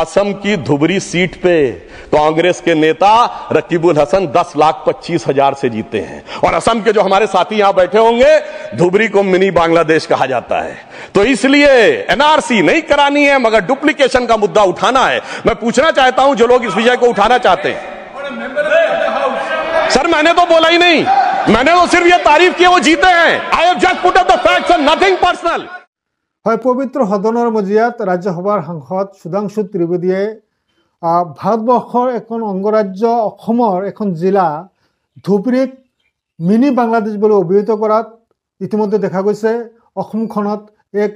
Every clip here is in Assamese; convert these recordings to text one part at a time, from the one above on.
असम की धुबरी सीट पे कांग्रेस के नेता रकीबुल हसन 10,25,000 से जीते हैं और असम के जो हमारे साथी यहां बैठे होंगे, धुबरी को मिनी बांग्लादेश कहा जाता है। तो इसलिए एनआरसी नहीं करानी है, मगर डुप्लीकेशन का मुद्दा उठाना है। मैं पूछना चाहता हूं जो लोग इस विषय को उठाना चाहते हैं, सर मैंने तो बोला ही नहीं, मैंने तो सिर्फ ये तारीफ की वो जीते हैं। I have just put up the facts and nothing personal. হয় পবিত্ৰ সদনৰ মজিয়াত ৰাজ্যসভাৰ সাংসদ সুধাংশু ত্ৰিবেদীয়ে ভাৰতবৰ্ষৰ এখন অংগৰাজ্য অসমৰ এখন জিলা ধুবুৰীক মিনি বাংলাদেশ বুলি অভিহিত কৰাত ইতিমধ্যে দেখা গৈছে। অসমখনত এক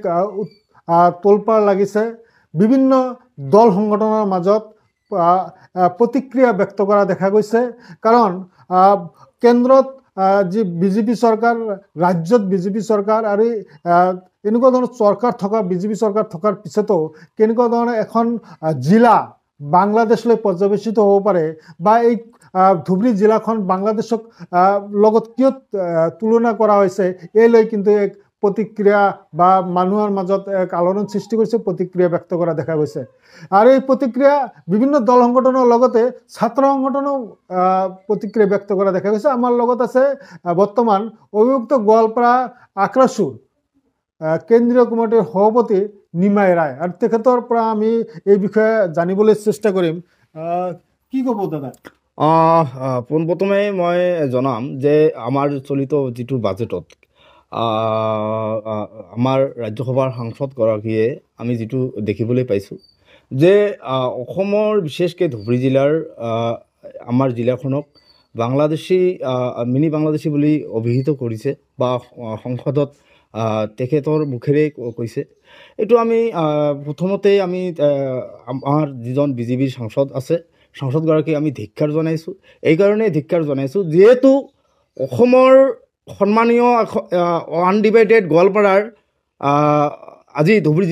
তোলপাৰ লাগিছে। বিভিন্ন দল সংগঠনৰ মাজত প্ৰতিক্ৰিয়া ব্যক্ত কৰা দেখা গৈছে। কাৰণ কেন্দ্ৰত যি বিজেপি চৰকাৰ, ৰাজ্যত বিজেপি চৰকাৰ আৰু এনেকুৱা ধৰণৰ চৰকাৰ থকা বিজেপি চৰকাৰ থকাৰ পিছতো কেনেকুৱা ধৰণৰ এখন জিলা বাংলাদেশলৈ পৰ্যবেক্ষিত হ'ব পাৰে বা এই ধুবুৰী জিলাখন বাংলাদেশক লগত কিয় তুলনা কৰা হৈছে, এই লৈ কিন্তু এক প্ৰতিক্ৰিয়া বা মানুহৰ মাজত এক আলোড়ন সৃষ্টি কৰিছে, প্ৰতিক্ৰিয়া ব্যক্ত কৰা দেখা গৈছে। আৰু এই প্ৰতিক্ৰিয়া বিভিন্ন দল সংগঠনৰ লগতে ছাত্ৰ সংগঠনেও প্ৰতিক্ৰিয়া ব্যক্ত কৰা দেখা গৈছে। আমাৰ লগত আছে বৰ্তমান অভিযুক্ত গোৱালপাৰা আক্ৰাসুৰ কেন্দ্ৰীয় কমিটিৰ সভাপতি নিমাই ৰায়, আৰু তেখেতৰ পৰা আমি এই বিষয়ে জানিবলৈ চেষ্টা কৰিম। কি ক'ব দাদা? পোনপ্ৰথমে মই জনাম যে আমাৰ চলিত যিটো বাজেটত আমাৰ ৰাজ্যসভাৰ সাংসদগৰাকীয়ে আমি যিটো দেখিবলৈ পাইছোঁ যে অসমৰ বিশেষকৈ ধুবুৰী জিলাৰ আমাৰ জিলাখনক বাংলাদেশী মিনি বাংলাদেশী বুলি অভিহিত কৰিছে বা সংসদত তেখেতৰ মুখেৰে কৈছে। এইটো আমি প্ৰথমতে আমি আমাৰ যিজন বিজেপিৰ সাংসদ আছে, সাংসদগৰাকীক আমি ধিক্কাৰ জনাইছোঁ। এইকাৰণে ধিক্কাৰ জনাইছোঁ যিহেতু অসমৰ সন্মানীয় আনডিভাইডেড গোৱালপাৰাৰ আজি ধুবুৰী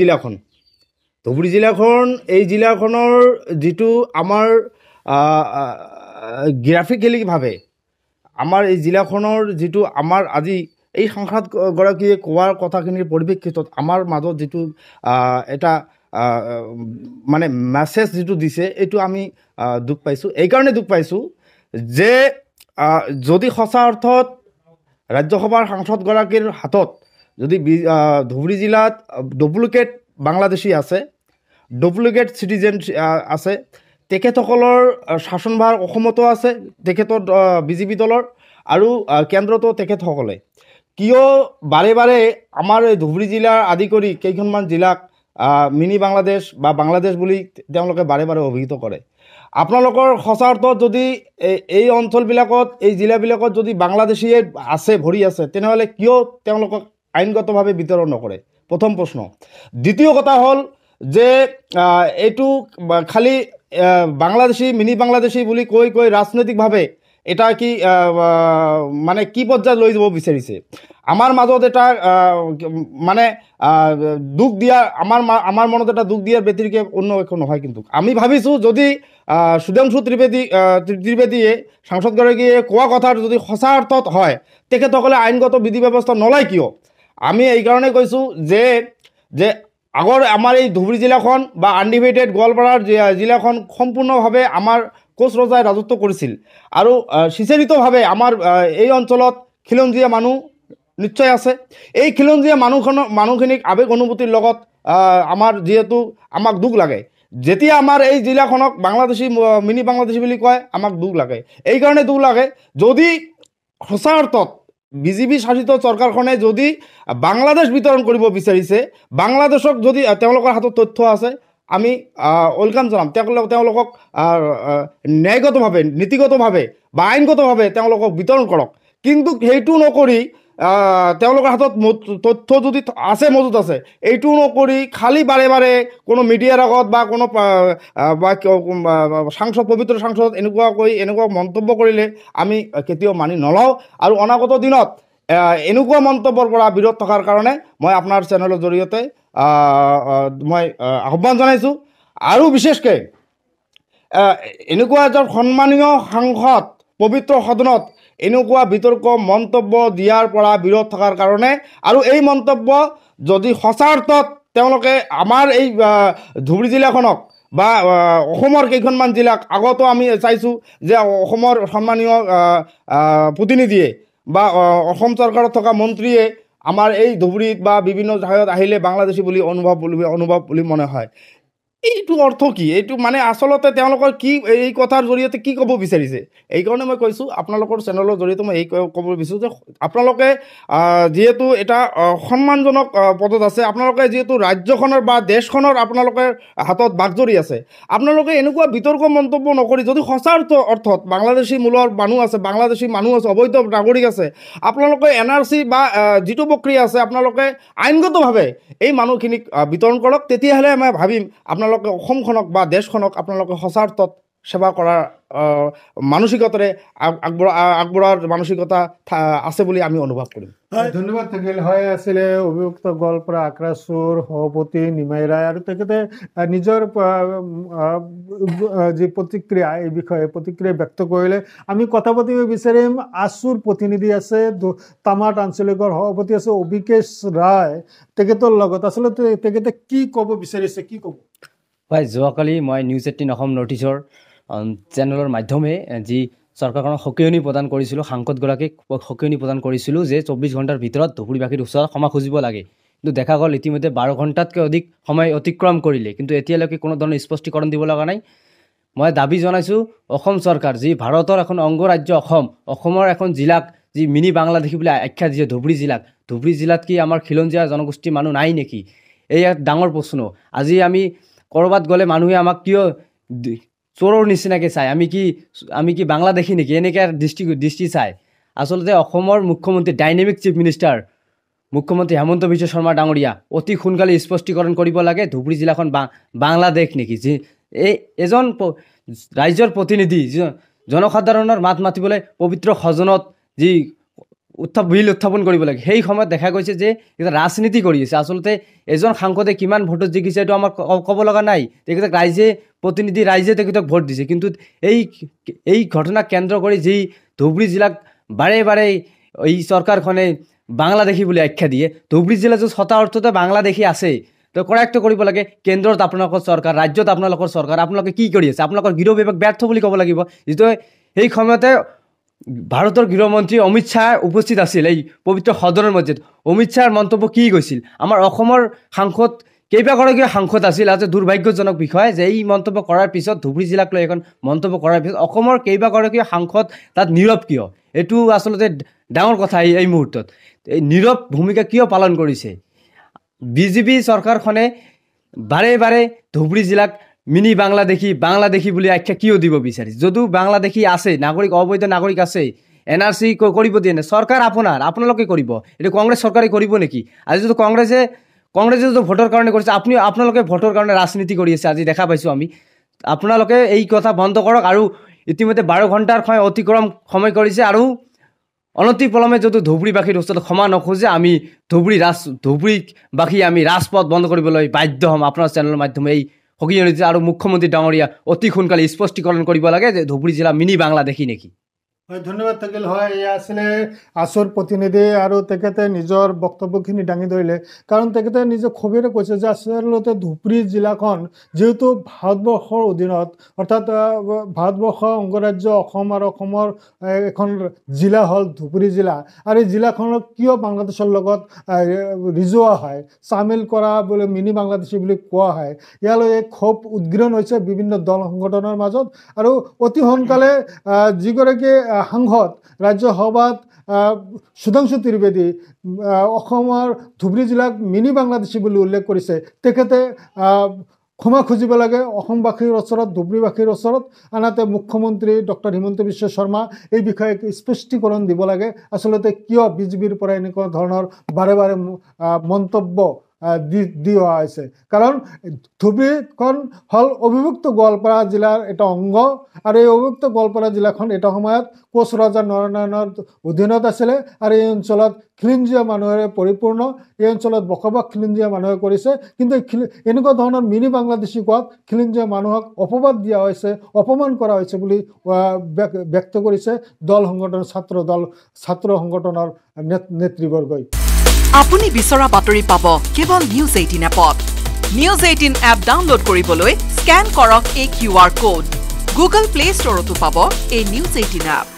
জিলাখন এই জিলাখনৰ যিটো আমাৰ গ্ৰাফিকেলিভাৱে আমাৰ এই জিলাখনৰ যিটো আমাৰ আজি এই সাংসদগৰাকীয়ে কোৱাৰ কথাখিনিৰ পৰিপ্ৰেক্ষিতত আমাৰ মাজত যিটো এটা মানে মেছেজ যিটো দিছে, এইটো আমি দুখ পাইছোঁ। এইকাৰণে দুখ পাইছোঁ যে যদি সঁচা অৰ্থত ৰাজ্যসভাৰ সাংসদগৰাকীৰ হাতত যদি ধুবুৰী জিলাত ডুপ্লিকেট বাংলাদেশী আছে, ডুপ্লিকেট চিটিজেন আছে, তেখেতসকলৰ শাসনভাৰ অসমতো আছে, তেখেতৰ বিজেপি দলৰ আৰু কেন্দ্ৰতো তেখেতসকলে কিয় বাৰে বাৰে আমাৰ এই ধুবুৰী জিলাৰ আদি কৰি কেইখনমান জিলাক মিনি বাংলাদেশ বা বাংলাদেশ বুলি তেওঁলোকে বাৰে বাৰে অভিহিত কৰে। আপোনালোকৰ সঁচা অৰ্থত যদি এই অঞ্চলবিলাকত, এই জিলাবিলাকত যদি বাংলাদেশীয়ে আছে, ভৰি আছে, তেনেহ'লে কিয় তেওঁলোকক আইনগতভাৱে বিতৰণ নকৰে? প্ৰথম প্ৰশ্ন। দ্বিতীয় কথা হ'ল যে এইটো খালি বাংলাদেশী মিনি বাংলাদেশী বুলি কৈ ৰাজনৈতিকভাৱে এটা কি মানে কি পৰ্যায়ত লৈ যাব বিচাৰিছে? আমাৰ মাজত এটা মানে দুখ দিয়া, আমাৰ মনত এটা দুখ দিয়াৰ ব্যতিৰিকে অন্য একো নহয়। কিন্তু আমি ভাবিছোঁ যদি সুধাংশু ত্ৰিবেদীয়ে সাংসদগৰাকীয়ে কোৱা কথাৰ যদি সঁচা অৰ্থত হয়, তেখেতসকলে আইনগত বিধি ব্যৱস্থা নলয় কিয়? আমি এইকাৰণে কৈছোঁ যে আগৰ আমাৰ এই ধুবুৰী জিলাখন বা আনডিভাইডেড গোৱালপাৰাৰ জিলাখন সম্পূৰ্ণভাৱে আমাৰ কোচ ৰজাই ৰাজত্ব কৰিছিল আৰু সিঁচৰিতভাৱে আমাৰ এই অঞ্চলত খিলঞ্জীয়া মানুহ নিশ্চয় আছে। এই খিলঞ্জীয়া মানুহখিনিক আৱেগ অনুভূতিৰ লগত আমাৰ যিহেতু আমাক দুখ লাগে, যেতিয়া আমাৰ এই জিলাখনক বাংলাদেশী মিনি বাংলাদেশী বুলি কয় আমাক দুখ লাগে। এইকাৰণে দুখ লাগে যদি সঁচা অৰ্থত বিজেপি শাসিত চৰকাৰখনে যদি বাংলাদেশ বিতৰণ কৰিব বিচাৰিছে, বাংলাদেশক যদি তেওঁলোকৰ হাতত তথ্য আছে, আমি ৱেলকাম জনাম। তেওঁলোকক ন্যায়গতভাৱে, নীতিগতভাৱে বা আইনগতভাৱে তেওঁলোকক বিতৰণ কৰক। কিন্তু সেইটো নকৰি তেওঁলোকৰ হাতত তথ্য যদি আছে, মজুত আছে, এইটো নকৰি খালি বাৰে বাৰে কোনো মিডিয়াৰ আগত বা কোনো সাংসদ, পবিত্ৰ সাংসদ এনেকুৱা মন্তব্য কৰিলে আমি কেতিয়াও মানি নলওঁ। আৰু অনাগত দিনত এনেকুৱা মন্তব্যৰ পৰা বিৰত থকাৰ কাৰণে মই আপোনাৰ চেনেলৰ জৰিয়তে মই আহ্বান জনাইছোঁ। আৰু বিশেষকৈ এনেকুৱা এজন সন্মানীয় সাংসদ পবিত্ৰ সদনত এনেকুৱা বিতৰ্ক মন্তব্য দিয়াৰ পৰা বিৰত থকাৰ কাৰণে, আৰু এই মন্তব্য যদি সঁচা অৰ্থত তেওঁলোকে আমাৰ এই ধুবুৰী জিলাখনক বা অসমৰ কেইখনমান জিলাক আগতো আমি চাইছোঁ যে অসমৰ সন্মানীয় প্ৰতিনিধিয়ে বা অসম চৰকাৰত থকা মন্ত্ৰীয়ে আমাৰ এই ধুবুৰীত বা বিভিন্ন ঠাইত আহিলে বাংলাদেশী বুলি অনুভৱ বুলি মনে হয়। এইটো অৰ্থ কি? এইটো মানে আচলতে তেওঁলোকৰ কি এই কথাৰ জৰিয়তে কি ক'ব বিচাৰিছে? এইকাৰণে মই কৈছোঁ আপোনালোকৰ চেনেলৰ জৰিয়তে মই এই ক'ব বিচাৰোঁ যে আপোনালোকে যিহেতু এটা সন্মানজনক পদত আছে, আপোনালোকে যিহেতু ৰাজ্যখনৰ বা দেশখনৰ আপোনালোকে হাতত বাগজৰি আছে, আপোনালোকে এনেকুৱা বিতৰ্ক মন্তব্য নকৰি যদি সঁচা অৰ্থত বাংলাদেশী মূলৰ মানুহ আছে, বাংলাদেশী মানুহ আছে, অবৈধ নাগৰিক আছে, আপোনালোকে NRC বা যিটো প্ৰক্ৰিয়া আছে আপোনালোকে আইনগতভাৱে এই মানুহখিনিক বিতৰণ কৰক। তেতিয়াহ'লে মই ভাবিম আপোনালোকে অসমখনক বা দেশখনক আপোনালোকে সঁচা অৰ্থত সেৱা কৰাৰ মানসিকতাৰে আগবঢ়াৰ মানসিকতা আছে বুলি আমি অনুভৱ কৰিম। ধন্যবাদ থাকিল। হয়, আছিলে অভিযুক্ত গোৱালপাৰা আক্ৰাসুৰ সভাপতি নিমাই ৰায়, আৰু তেখেতে নিজৰ যি প্ৰতিক্ৰিয়া এই বিষয়ে প্ৰতিক্ৰিয়া ব্যক্ত কৰিলে। আমি কথা পাতিব বিচাৰিম, আছুৰ প্ৰতিনিধি আছে, তামাট আঞ্চলিকৰ সভাপতি আছে অভিকেশ ৰায়, তেখেতৰ লগত আচলতে তেখেতে কি ক'ব বিচাৰিছে, কি ক'ব? হয়, যোৱাকালি মই নিউজ 18 অসম নৰ্থ ইষ্টৰ চেনেলৰ মাধ্যমে যি চৰকাৰখনক সকিয়নি প্ৰদান কৰিছিলোঁ, সাংসদগৰাকীক সকিয়নি প্ৰদান কৰিছিলোঁ যে 24 ঘণ্টাৰ ভিতৰত ধুবুৰীবাসীৰ ওচৰত ক্ষমা খুজিব লাগে। কিন্তু দেখা গ'ল ইতিমধ্যে 12 ঘণ্টাতকৈ অধিক সময় অতিক্ৰম কৰিলে, কিন্তু এতিয়ালৈকে কোনো ধৰণৰ স্পষ্টীকৰণ দিব লগা নাই। মই দাবী জনাইছোঁ অসম চৰকাৰ, যি ভাৰতৰ এখন অংগৰাজ্য অসমৰ এখন জিলাক যি মিনি বাংলাদেশী বুলি আখ্যা দিছে ধুবুৰী জিলাত কি আমাৰ খিলঞ্জীয়া জনগোষ্ঠীৰ মানুহ নাই নেকি? এই এক ডাঙৰ প্ৰশ্ন। আজি আমি ক'ৰবাত গ'লে মানুহে আমাক কিয় চোৰৰ নিচিনাকৈ চায়, আমি কি বাংলাদেশী নেকি, এনেকৈ দৃষ্টি চায়। আচলতে অসমৰ মুখ্যমন্ত্ৰী, ডাইনেমিক চিফ মিনিষ্টাৰ মুখ্যমন্ত্ৰী হেমন্ত বিশ্ব শৰ্মা ডাঙৰীয়া অতি সোনকালে স্পষ্টীকৰণ কৰিব লাগে ধুবুৰী জিলাখন বাংলাদেশ নেকি। যি এজন ৰাজ্যৰ প্ৰতিনিধি জনসাধাৰণৰ মাত মাতিবলৈ পবিত্ৰ সদনত যি বিল উত্থাপন কৰিব লাগে, সেই সময়ত দেখা গৈছে যে ৰাজনীতি কৰি আছে। আচলতে এজন সাংসদে কিমান ভোটত জিকিছে এইটো আমাৰ ক'ব লগা নাই, তেখেতক ৰাইজে তেখেতক ভোট দিছে। কিন্তু এই ঘটনাক কেন্দ্ৰ কৰি যি ধুবুৰী জিলাক বাৰে বাৰে এই চৰকাৰখনে বাংলাদেশী বুলি আখ্যা দিয়ে, ধুবুৰী জিলা য'ত সঁচা অৰ্থতে বাংলাদেশী আছে, তো কৰায়ত্ব কৰিব লাগে। কেন্দ্ৰত আপোনালোকৰ চৰকাৰ, ৰাজ্যত আপোনালোকৰ চৰকাৰ, আপোনালোকে কি কৰি আছে? আপোনালোকৰ গৃহ বিভাগ ব্যৰ্থ বুলি ক'ব লাগিব। যিটো সেই সময়তে ভাৰতৰ গৃহমন্ত্ৰী অমিত শ্বাহ উপস্থিত আছিল এই পবিত্ৰ সদনৰ মজিয়াত। অমিত শ্বাহৰ মন্তব্য কি গৈছিল? আমাৰ অসমৰ কেইবাগৰাকীও সাংসদ আছিল। আজি দুৰ্ভাগ্যজনক বিষয় যে এই মন্তব্য কৰাৰ পিছত, ধুবুৰী জিলাক লৈ এখন মন্তব্য কৰাৰ পিছত অসমৰ কেইবাগৰাকীও সাংসদ তাত নীৰৱ কিয়? এইটো আচলতে ডাঙৰ কথা। এই মুহূৰ্তত এই নীৰৱ ভূমিকা কিয় পালন কৰিছে? বিজেপি চৰকাৰখনে বাৰে বাৰে ধুবুৰী জিলাক মিনি বাংলাদেশী বুলি আখ্যা কিয় দিব বিচাৰিছে? যদিও বাংলাদেশী আছে, অবৈধ নাগৰিক আছে, NRC কৰিব দিয়ে নে? চৰকাৰ আপোনালোকে কৰিব, এইটো কংগ্ৰেছ চৰকাৰে কৰিব নেকি? আজি যদি কংগ্ৰেছে যদি ভোটৰ কাৰণে কৰিছে, আপোনালোকে ভোটৰ কাৰণে ৰাজনীতি কৰি আছে। আজি দেখা পাইছোঁ আমি। আপোনালোকে এই কথা বন্ধ কৰক। আৰু ইতিমধ্যে 12 ঘণ্টাৰ অতিক্ৰম সময় কৰিছে, আৰু অনতিপলমে যদি ধুবুৰীবাসীৰ ওচৰত ক্ষমা নোখোজে, আমি ধুবুৰীবাসী আমি ৰাজপথ বন্ধ কৰিবলৈ বাধ্য হ'ম। আপোনাৰ চেনেলৰ মাধ্যমে এই সকিয়নি দিছে, আৰু মুখ্যমন্ত্ৰী ডাঙৰীয়া অতি সোনকালে স্পষ্টীকৰণ কৰিব লাগে যে ধুবুৰী জিলা মিনি বাংলাদেশী নেকি। হয়, ধন্যবাদ থাকিল। হয়, এয়া আছিলে আছুৰ প্ৰতিনিধি, আৰু তেখেতে নিজৰ বক্তব্যখিনি দাঙি ধৰিলে। কাৰণ তেখেতে নিজে ক্ষোভেৰে কৈছে যে আচলতে ধুবুৰী জিলাখন যিহেতু ভাৰতবৰ্ষৰ অধীনত, অৰ্থাৎ ভাৰতবৰ্ষৰ অংগৰাজ্য অসম, আৰু অসমৰ এখন জিলা হ'ল ধুবুৰী জিলা, আৰু এই জিলাখনক কিয় বাংলাদেশৰ লগত ৰিজোৱা হয়, চামিল কৰা বুলি মিনি বাংলাদেশী বুলি কোৱা হয়, ইয়ালৈ এক ক্ষোভ উদ্গীৰণ হৈছে বিভিন্ন দল সংগঠনৰ মাজত। আৰু অতি সোনকালে যিগৰাকী সাংসদ ৰাজ্যসভাত সুধাংশু ত্ৰিবেদী অসমৰ ধুবুৰী জিলাক মিনি বাংলাদেশী বুলি উল্লেখ কৰিছে, তেখেতে ক্ষমা খুজিব লাগে অসমবাসীৰ ওচৰত, ধুবুৰীবাসীৰ ওচৰত। আনহাতে মুখ্যমন্ত্ৰী ডক্টৰ হিমন্ত বিশ্ব শৰ্মা এই বিষয়ে স্পষ্টীকৰণ দিব লাগে, আচলতে কিয় বিজেপিৰ পৰা এনেকুৱা ধৰণৰ বাৰে বাৰে মন্তব্য দি অহা হৈছে। কাৰণ ধুবুৰীখন হ'ল অবিভক্ত গোৱালপাৰা জিলাৰ এটা অংগ, আৰু এই অবিভক্ত গোৱালপাৰা জিলাখন এটা সময়ত কোচ ৰজা নৰনাৰায়ণৰ অধীনত আছিলে, আৰু এই অঞ্চলত খিলঞ্জীয়া মানুহেৰে পৰিপূৰ্ণ। এই অঞ্চলত বসবাস খিলঞ্জীয়া মানুহে কৰিছে, কিন্তু এনেকুৱা ধৰণৰ মিনি বাংলাদেশী কোৱাত খিলঞ্জীয়া মানুহক অপবাদ দিয়া হৈছে, অপমান কৰা হৈছে বুলি ব্যক্ত কৰিছে ছাত্ৰ সংগঠনৰ নেতৃবৰ্গই। আপুনি বিচৰা বাতৰি পাব কেৱল নিউজ 18 এপত। নিউজ 18 এপ ডাউনলোড কৰিবলৈ স্ক্যান কৰক এই QR code. Google Play Store তো পাব এই নিউজ 18 এপ।